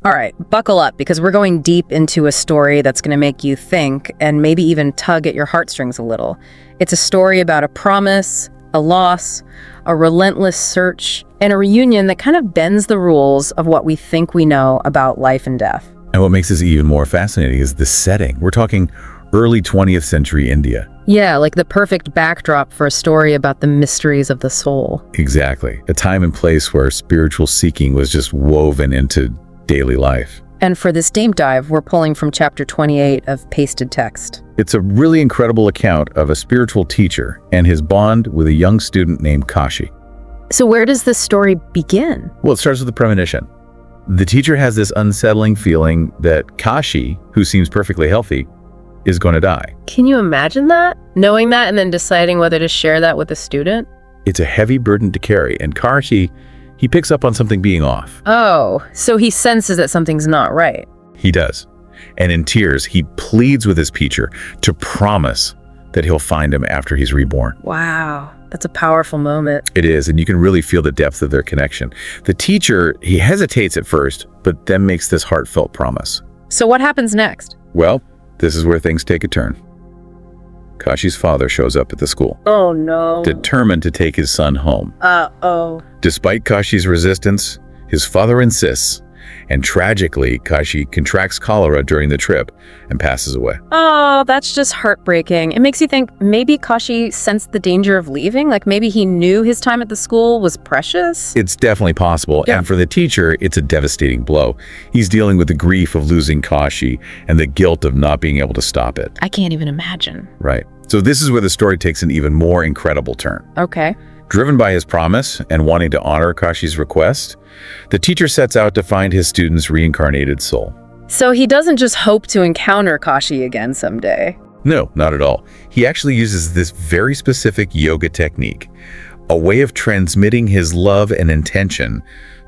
All right, buckle up because we're going deep into a story that's going to make you think and maybe even tug at your heartstrings a little. It's a story about a promise, a loss, a relentless search, and a reunion that kind of bends the rules of what we think we know about life and death. And what makes this even more fascinating is the setting. We're talking early 20th century India. Yeah, like the perfect backdrop for a story about the mysteries of the soul. Exactly. A time and place where spiritual seeking was just woven into daily life. And for this deep dive, we're pulling from chapter 28 of Pasted Text. It's a really incredible account of a spiritual teacher and his bond with a young student named Kashi. So where does this story begin? Well, it starts with a premonition. The teacher has this unsettling feeling that Kashi, who seems perfectly healthy, is going to die. Can you imagine that? Knowing that and then deciding whether to share that with a student? It's a heavy burden to carry, and Kashi, he picks up on something being off. Oh, so he senses that something's not right. He does. And in tears, he pleads with his teacher to promise that he'll find him after he's reborn. Wow, that's a powerful moment. It is, and you can really feel the depth of their connection. The teacher, he hesitates at first, but then makes this heartfelt promise. So what happens next? Well, this is where things take a turn. Kashi's father shows up at the school. Oh no. Determined to take his son home. Uh-oh. Despite Kashi's resistance, his father insists, and tragically, Kashi contracts cholera during the trip and passes away. Oh, that's just heartbreaking. It makes you think maybe Kashi sensed the danger of leaving? Like maybe he knew his time at the school was precious? It's definitely possible, Yeah. and for the teacher, it's a devastating blow. He's dealing with the grief of losing Kashi and the guilt of not being able to stop it. I can't even imagine. Right. So this is where the story takes an even more incredible turn. Okay. Driven by his promise and wanting to honor Kashi's request, the teacher sets out to find his student's reincarnated soul. So he doesn't just hope to encounter Kashi again someday. No, not at all. He actually uses this very specific yoga technique, a way of transmitting his love and intention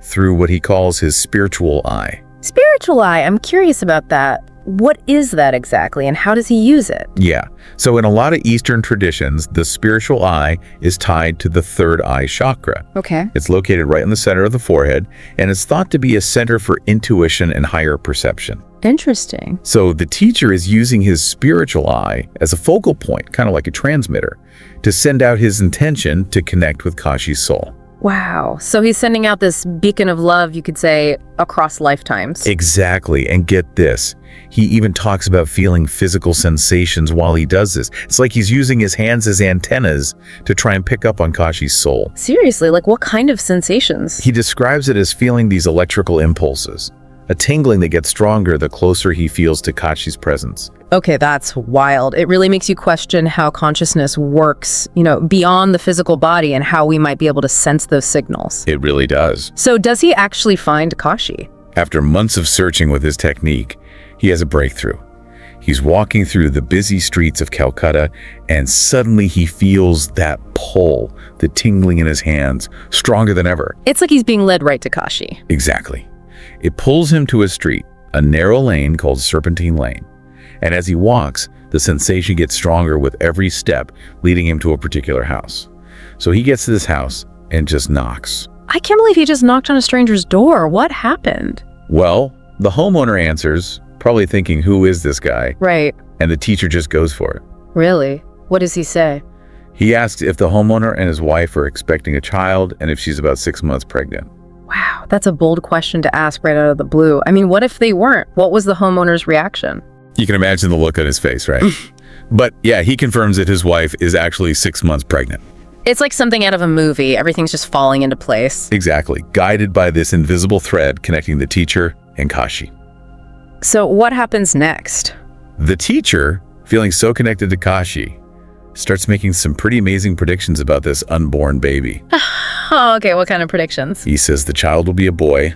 through what he calls his spiritual eye. Spiritual eye, I'm curious about that. What is that exactly, and how does he use it? Yeah, so in a lot of Eastern traditions, the spiritual eye is tied to the third eye chakra. Okay. It's located right in the center of the forehead, and it's thought to be a center for intuition and higher perception. Interesting. So the teacher is using his spiritual eye as a focal point, kind of like a transmitter, to send out his intention to connect with Kashi's soul. Wow. So he's sending out this beacon of love, you could say, across lifetimes. Exactly, and get this. He even talks about feeling physical sensations while he does this. It's like he's using his hands as antennas to try and pick up on Kashi's soul. Seriously, like what kind of sensations? He describes it as feeling these electrical impulses, a tingling that gets stronger the closer he feels to Kashi's presence. Okay, that's wild. It really makes you question how consciousness works, beyond the physical body and how we might be able to sense those signals. It really does. So does he actually find Kashi? After months of searching with his technique, he has a breakthrough. He's walking through the busy streets of Calcutta, and suddenly he feels that pull, the tingling in his hands, stronger than ever. It's like he's being led right to Kashi. Exactly. It pulls him to a street, a narrow lane called Serpentine Lane. And as he walks, the sensation gets stronger with every step, leading him to a particular house. So he gets to this house and just knocks. I can't believe he just knocked on a stranger's door. What happened? Well, the homeowner answers, probably thinking, who is this guy? Right. And the teacher just goes for it. Really? What does he say? He asks if the homeowner and his wife are expecting a child and if she's about 6 months pregnant. Wow, that's a bold question to ask right out of the blue. I mean, what if they weren't? What was the homeowner's reaction? You can imagine the look on his face, right? But yeah, he confirms that his wife is actually 6 months pregnant. It's like something out of a movie. Everything's just falling into place. Exactly, guided by this invisible thread connecting the teacher and Kashi. So what happens next? The teacher, feeling so connected to Kashi, starts making some pretty amazing predictions about this unborn baby. Oh, okay, what kind of predictions? He says the child will be a boy,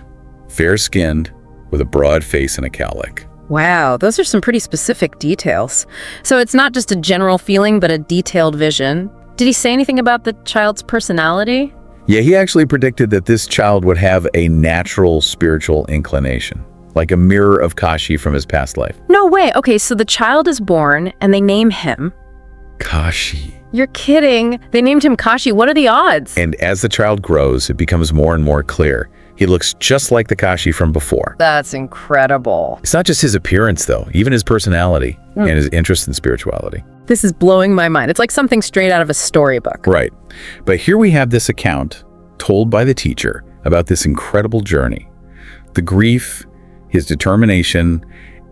fair-skinned, with a broad face and a cowlick. Wow, those are some pretty specific details. So it's not just a general feeling, but a detailed vision. Did he say anything about the child's personality? Yeah, he actually predicted that this child would have a natural spiritual inclination, like a mirror of Kashi from his past life. No way. Okay, so the child is born and they name him. Kashi. You're kidding. They named him Kashi. What are the odds? And as the child grows, it becomes more and more clear. He looks just like the Kashi from before. That's incredible. It's not just his appearance, though, even his personality and his interest in spirituality. This is blowing my mind. It's like something straight out of a storybook. Right. But here we have this account told by the teacher about this incredible journey. The grief, his determination,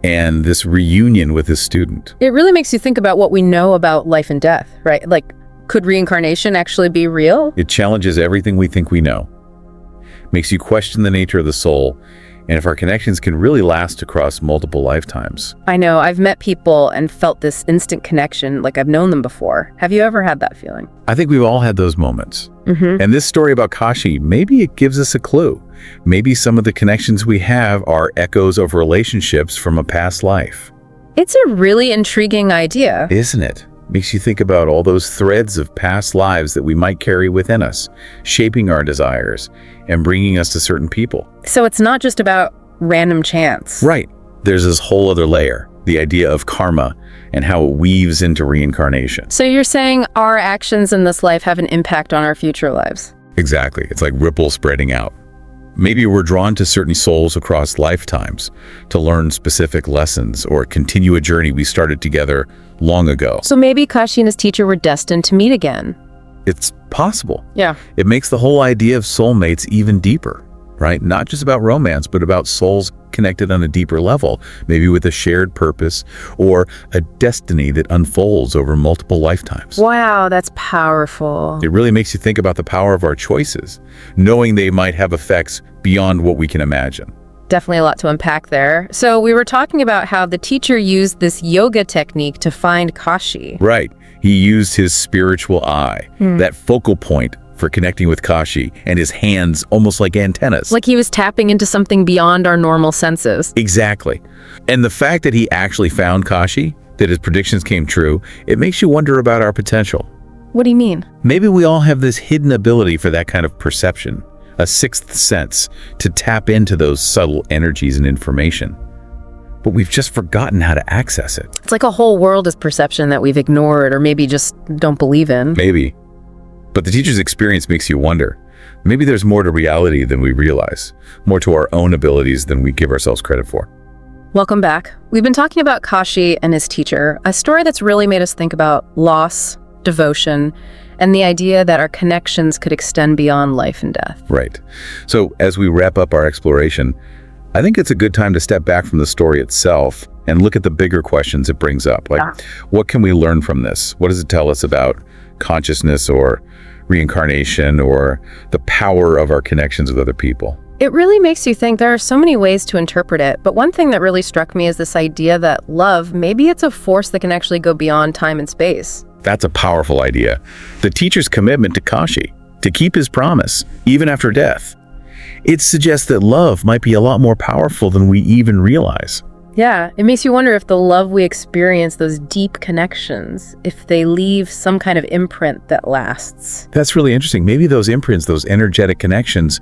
and this reunion with his student. It really makes you think about what we know about life and death, right? Like, could reincarnation actually be real? It challenges everything we think we know. Makes you question the nature of the soul and if our connections can really last across multiple lifetimes. I know, I've met people and felt this instant connection, like I've known them before. Have you ever had that feeling? I think we've all had those moments. And this story about Kashi, maybe it gives us a clue. Maybe some of the connections we have are echoes of relationships from a past life. It's a really intriguing idea. Isn't it? Makes you think about all those threads of past lives that we might carry within us, shaping our desires and bringing us to certain people. So it's not just about random chance. Right. There's this whole other layer, the idea of karma and how it weaves into reincarnation. So you're saying our actions in this life have an impact on our future lives? Exactly. It's like ripples spreading out. Maybe we're drawn to certain souls across lifetimes to learn specific lessons or continue a journey we started together long ago. So maybe Kashi and his teacher were destined to meet again. It's possible. Yeah. It makes the whole idea of soulmates even deeper, right? Not just about romance, but about souls connected on a deeper level, maybe with a shared purpose or a destiny that unfolds over multiple lifetimes. Wow, that's powerful. It really makes you think about the power of our choices, knowing they might have effects beyond what we can imagine. Definitely a lot to unpack there. So we were talking about how the teacher used this yoga technique to find Kashi. Right. He used his spiritual eye, that focal point for connecting with Kashi, and his hands almost like antennas. Like he was tapping into something beyond our normal senses. Exactly. And the fact that he actually found Kashi, that his predictions came true, it makes you wonder about our potential. What do you mean? Maybe we all have this hidden ability for that kind of perception, a sixth sense, to tap into those subtle energies and information. But we've just forgotten how to access it. It's like a whole world is perception that we've ignored or maybe just don't believe in. Maybe. But the teacher's experience makes you wonder. Maybe there's more to reality than we realize, more to our own abilities than we give ourselves credit for. Welcome back. We've been talking about Kashi and his teacher, a story that's really made us think about loss, devotion, and the idea that our connections could extend beyond life and death. Right. So as we wrap up our exploration, I think it's a good time to step back from the story itself and look at the bigger questions it brings up. Like, what can we learn from this? What does it tell us about consciousness or reincarnation or the power of our connections with other people? It really makes you think. There are so many ways to interpret it, but one thing that really struck me is this idea that love, maybe it's a force that can actually go beyond time and space. That's a powerful idea. The teacher's commitment to Kashi, to keep his promise, even after death. It suggests that love might be a lot more powerful than we even realize. Yeah, it makes you wonder if the love we experience, those deep connections, if they leave some kind of imprint that lasts. That's really interesting. Maybe those imprints, those energetic connections,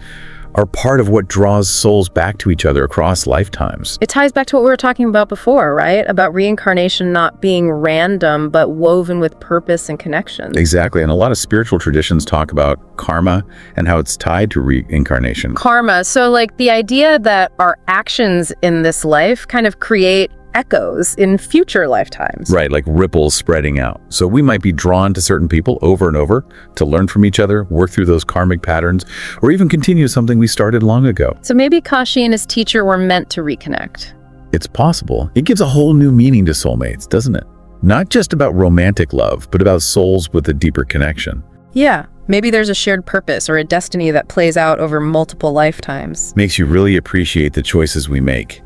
are part of what draws souls back to each other across lifetimes. It ties back to what we were talking about before, right? About reincarnation not being random, but woven with purpose and connection. Exactly. And a lot of spiritual traditions talk about karma and how it's tied to reincarnation. Karma. So like the idea that our actions in this life kind of create echoes in future lifetimes. Right, like ripples spreading out. So we might be drawn to certain people over and over to learn from each other, work through those karmic patterns, or even continue something we started long ago. So maybe Kashi and his teacher were meant to reconnect. It's possible. It gives a whole new meaning to soulmates, doesn't it? Not just about romantic love, but about souls with a deeper connection. Yeah, maybe there's a shared purpose or a destiny that plays out over multiple lifetimes. Makes you really appreciate the choices we make,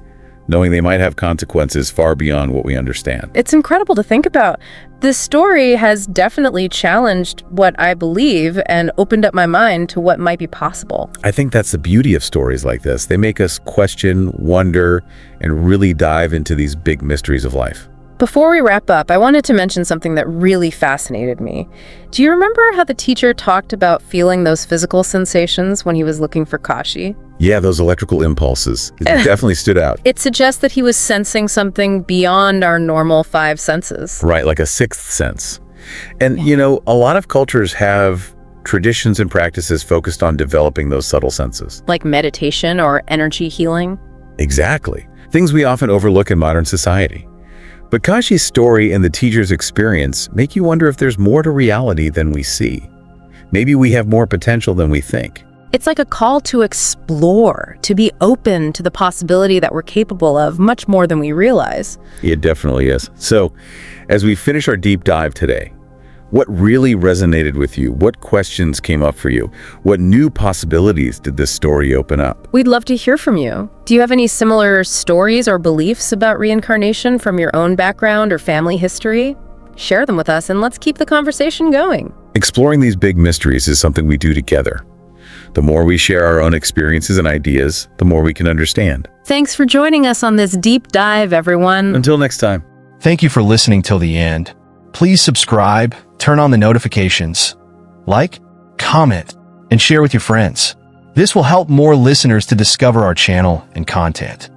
knowing they might have consequences far beyond what we understand. It's incredible to think about. This story has definitely challenged what I believe and opened up my mind to what might be possible. I think that's the beauty of stories like this. They make us question, wonder, and really dive into these big mysteries of life. Before we wrap up, I wanted to mention something that really fascinated me. Do you remember how the teacher talked about feeling those physical sensations when he was looking for Kashi? Yeah, those electrical impulses. It definitely stood out. It suggests that he was sensing something beyond our normal five senses. Right, like a sixth sense. And, you know, a lot of cultures have traditions and practices focused on developing those subtle senses. Like meditation or energy healing? Exactly. Things we often overlook in modern society. But Kashi's story and the teacher's experience make you wonder if there's more to reality than we see. Maybe we have more potential than we think. It's like a call to explore, to be open to the possibility that we're capable of much more than we realize. It definitely is. So, as we finish our deep dive today, what really resonated with you? What questions came up for you? What new possibilities did this story open up? We'd love to hear from you. Do you have any similar stories or beliefs about reincarnation from your own background or family history? Share them with us and let's keep the conversation going. Exploring these big mysteries is something we do together. The more we share our own experiences and ideas, the more we can understand. Thanks for joining us on this deep dive, everyone. Until next time. Thank you for listening till the end. Please subscribe, turn on the notifications, like, comment, and share with your friends. This will help more listeners to discover our channel and content.